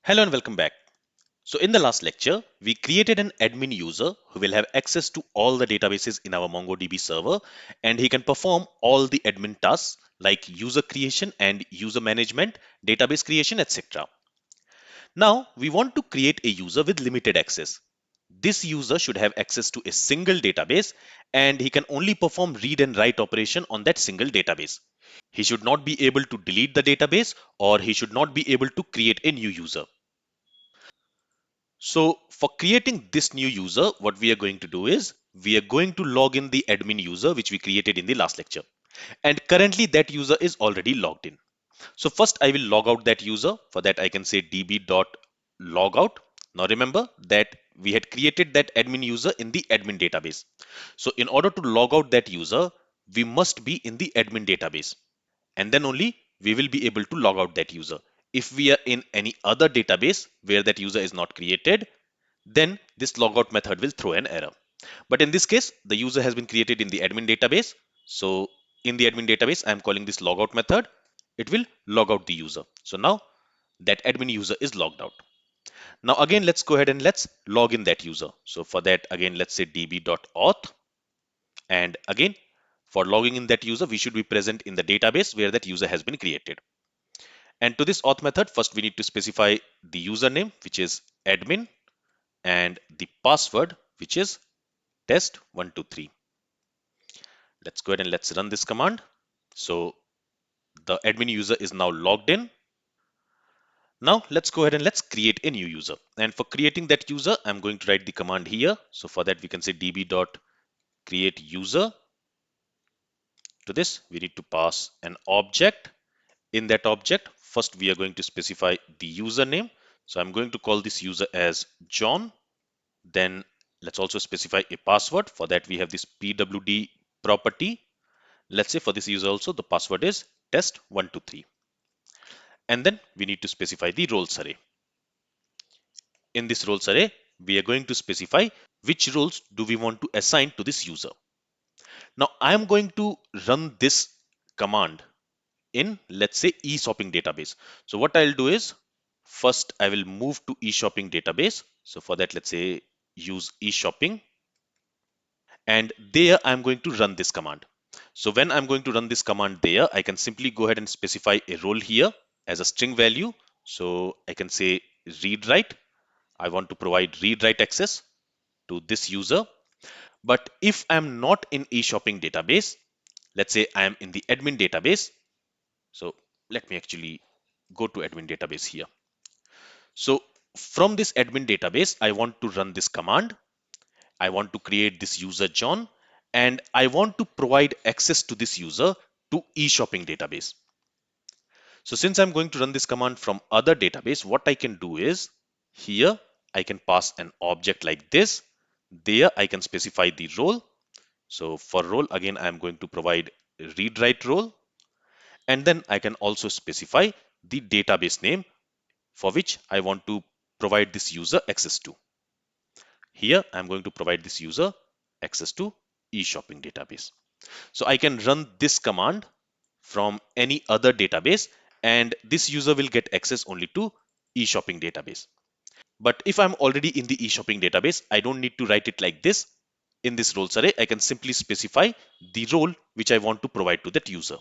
Hello and welcome back. So in the last lecture, we created an admin user who will have access to all the databases in our MongoDB server, and he can perform all the admin tasks like user creation and user management, database creation, etc. Now we want to create a user with limited access. This user should have access to a single database and he can only perform read and write operation on that single database. He should not be able to delete the database or he should not be able to create a new user. So for creating this new user, what we are going to do is we are going to log in the admin user which we created in the last lecture. And currently that user is already logged in. So first I will log out that user. For that I can say db.logout. Now remember that we had created that admin user in the admin database. So in order to log out that user, we must be in the admin database. And then only we will be able to log out that user. If we are in any other database where that user is not created, then this logout method will throw an error. But in this case, the user has been created in the admin database. So in the admin database, I'm calling this logout method. It will log out the user. So now that admin user is logged out. Now again, let's go ahead and let's log in that user. So for that, again, let's say db.auth. And again, for logging in that user, we should be present in the database where that user has been created. And to this auth method, first we need to specify the username, which is admin, and the password, which is test123. Let's go ahead and let's run this command. So the admin user is now logged in. Now let's go ahead and let's create a new user. And for creating that user, I'm going to write the command here. So for that, we can say db.create user. To this, we need to pass an object. In that object, first we are going to specify the username. So I'm going to call this user as John. Then let's also specify a password. For that, we have this pwd property. Let's say for this user also, the password is test123. And then we need to specify the roles array. In this roles array, we are going to specify which roles do we want to assign to this user. Now I am going to run this command in, let's say, e-shopping database. So what I'll do is first I will move to e-shopping database. So for that, let's say use e-shopping, and there I'm going to run this command. So when I'm going to run this command there, I can simply go ahead and specify a role here as a string value. So I can say read write. I want to provide read write access to this user. But if I'm not in e-shopping database, let's say I am in the admin database. So let me actually go to admin database here. So from this admin database, I want to run this command. I want to create this user John, and I want to provide access to this user to e-shopping database. So since I'm going to run this command from other database, what I can do is here I can pass an object like this. There I can specify the role. So for role, again, I'm going to provide read write role. And then I can also specify the database name for which I want to provide this user access to. Here I'm going to provide this user access to e-shopping database. So I can run this command from any other database, and this user will get access only to e-shopping database. But if I'm already in the e-shopping database, I don't need to write it like this. In this roles array, I can simply specify the role which I want to provide to that user.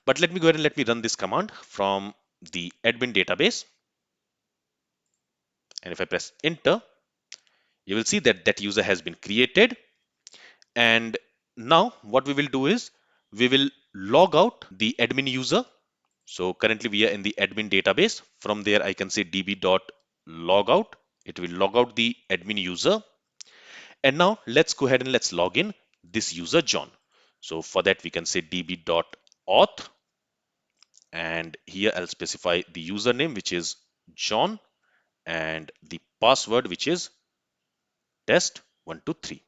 But let me go ahead and let me run this command from the admin database. And if I press enter, you will see that that user has been created. And now what we will do is we will log out the admin user. So currently we are in the admin database. From there, I can say db.logout. It will log out the admin user. And now let's go ahead and let's log in this user John. So for that, we can say db.auth. And here I'll specify the username, which is John, and the password, which is test123.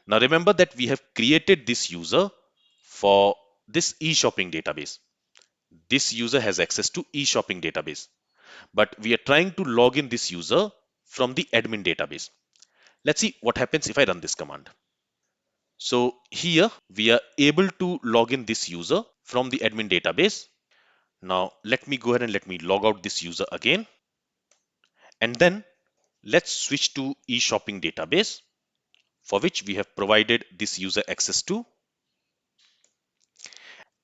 Now remember that we have created this user for this e-shopping database. This user has access to e-shopping database, but we are trying to log in this user from the admin database. Let's see what happens if I run this command. So here we are able to log in this user from the admin database. Now let me go ahead and let me log out this user again. And then let's switch to e-shopping database, for which we have provided this user access to.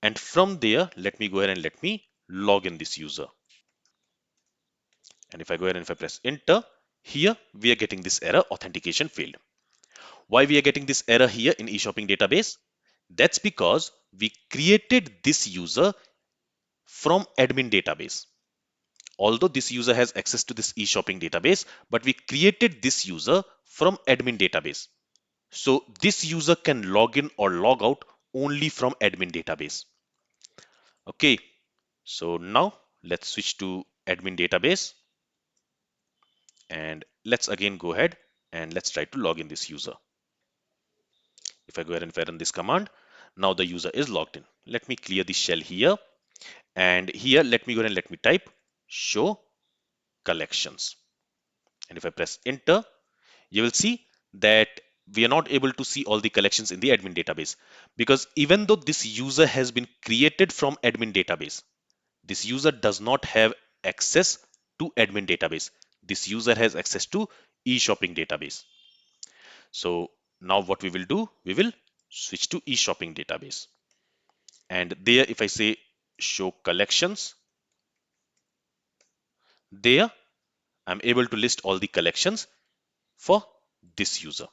And from there, let me go ahead and let me log in this user. And if I go ahead and if I press enter, here we are getting this error, authentication failed. Why we are getting this error here in e-shopping database? That's because we created this user from admin database. Although this user has access to this e-shopping database, but we created this user from admin database. So this user can log in or log out only from admin database. Okay, so now let's switch to admin database and let's again go ahead and let's try to log in this user. If I go ahead and run this command, now the user is logged in. Let me clear the shell here, and here let me go ahead and let me type show collections. And if I press enter, you will see that we are not able to see all the collections in the admin database, because even though this user has been created from admin database, this user does not have access to admin database. This user has access to e-shopping database. So now what we will do, we will switch to e-shopping database. And there, if I say show collections, there I'm able to list all the collections for this user.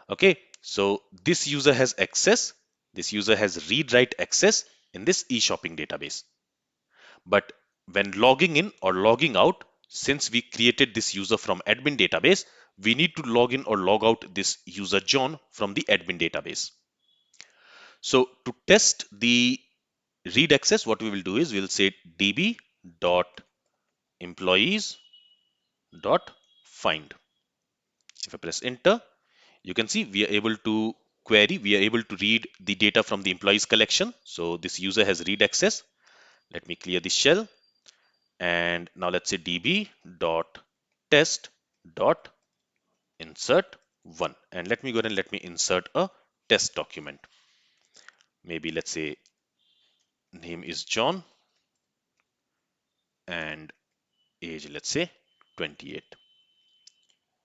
Okay, so this user has access, this user has read-write access in this e-shopping database. But when logging in or logging out, since we created this user from admin database, we need to log in or log out this user John from the admin database. So to test the read access, what we will do is we'll say db dot employees dot find. If I press enter, you can see we are able to query, we are able to read the data from the employees collection. So this user has read access. Let me clear the shell. And now let's say db dot test dot insert one. And let me go ahead and let me insert a test document. Maybe let's say name is John and age, let's say 28.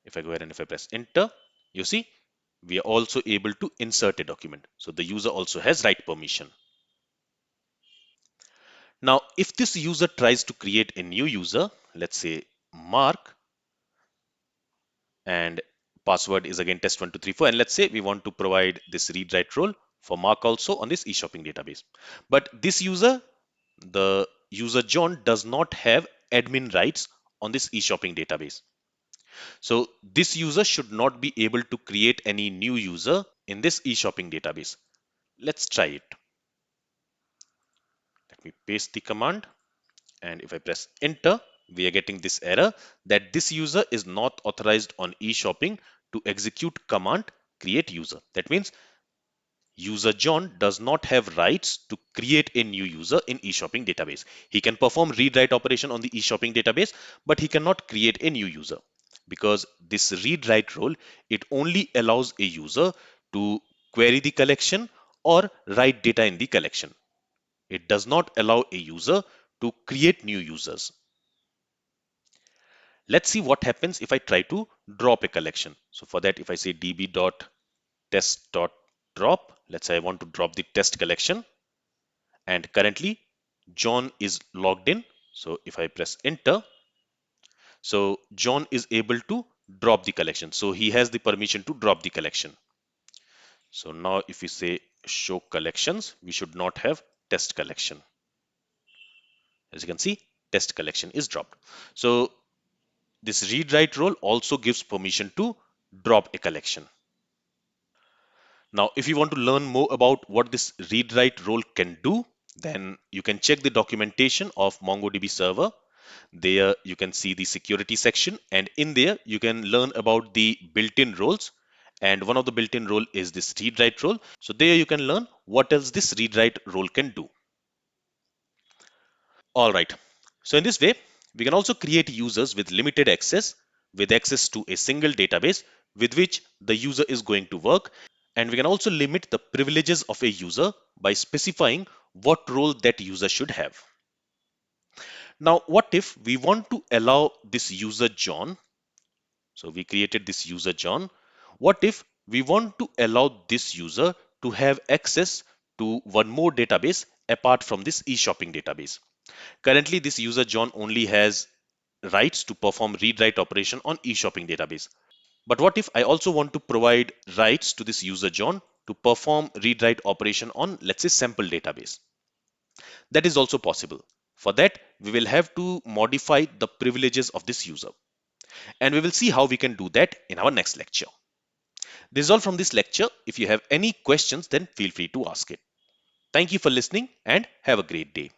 If I go ahead and if I press enter, you see we are also able to insert a document. So the user also has write permission. Now, if this user tries to create a new user, let's say Mark, and password is again test1234, and let's say we want to provide this read write role for Mark also on this e-shopping database. But this user, the user John, does not have admin rights on this e-shopping database. So this user should not be able to create any new user in this e-shopping database. Let's try it. Let me paste the command, and if I press enter, we are getting this error that this user is not authorized on e-shopping to execute command create user. That means user John does not have rights to create a new user in e-shopping database. He can perform read-write operation on the e-shopping database, but he cannot create a new user, because this read-write role, it only allows a user to query the collection or write data in the collection. It does not allow a user to create new users. Let's see what happens if I try to drop a collection. So for that, if I say db.test.drop, let's say I want to drop the test collection, and currently John is logged in. So if I press enter, so John is able to drop the collection. So he has the permission to drop the collection. So now if we say show collections, we should not have test collection. As you can see, test collection is dropped. So this read write role also gives permission to drop a collection. Now, if you want to learn more about what this read write role can do, then you can check the documentation of MongoDB server. There you can see the security section, and in there you can learn about the built-in roles. And one of the built-in role is this read write role. So there you can learn what else this read write role can do. All right. So in this way, we can also create users with limited access, with access to a single database with which the user is going to work. And we can also limit the privileges of a user by specifying what role that user should have. Now, what if we want to allow this user John? So we created this user John. What if we want to allow this user to have access to one more database apart from this e-shopping database? Currently, this user John only has rights to perform read-write operation on e-shopping database. But what if I also want to provide rights to this user John to perform read-write operation on, let's say, sample database? That is also possible. For that, we will have to modify the privileges of this user. And we will see how we can do that in our next lecture. This is all from this lecture. If you have any questions, then feel free to ask it. Thank you for listening and have a great day.